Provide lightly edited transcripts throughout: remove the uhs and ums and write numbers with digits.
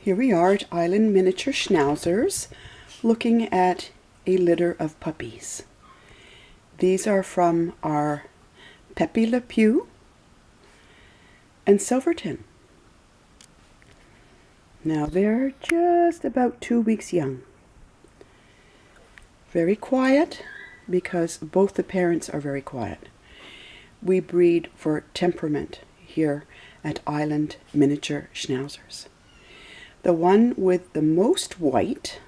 Here we are at Island Miniature Schnauzers, looking at a litter of puppies. These are from our Peppy and Silveton. Now they're just about 2 weeks young. Very quiet because both the parents are very quiet. We breed for temperament here at Island Miniature Schnauzers. The one with the most white,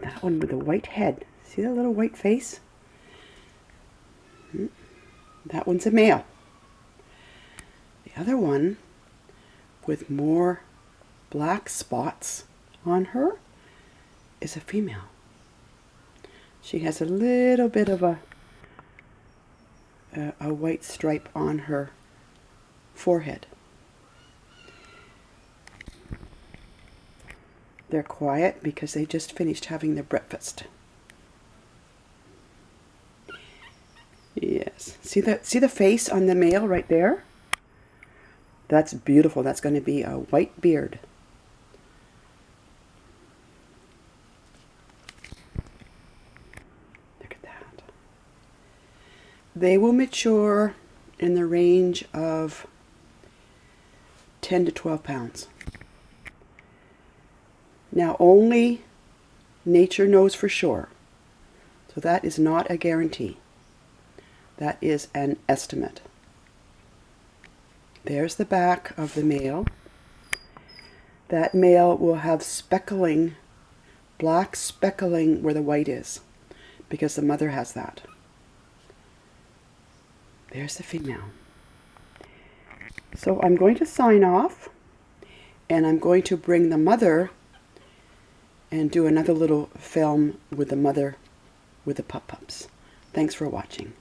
that one with the white head, see that little white face? That one's a male. The other one with more black spots on her is a female. She has a little bit of a white stripe on her forehead. They're quiet because they just finished having their breakfast. Yes. See the face on the male right there? That's beautiful. That's going to be a white beard. Look at that. They will mature in the range of 10 to 12 pounds. Now, only nature knows for sure. So that is not a guarantee. That is an estimate. There's the back of the male. That male will have speckling, black speckling where the white is, because the mother has that. There's the female. So I'm going to sign off, and I'm going to bring the mother and do another little film with the mother with the pups. Thanks for watching.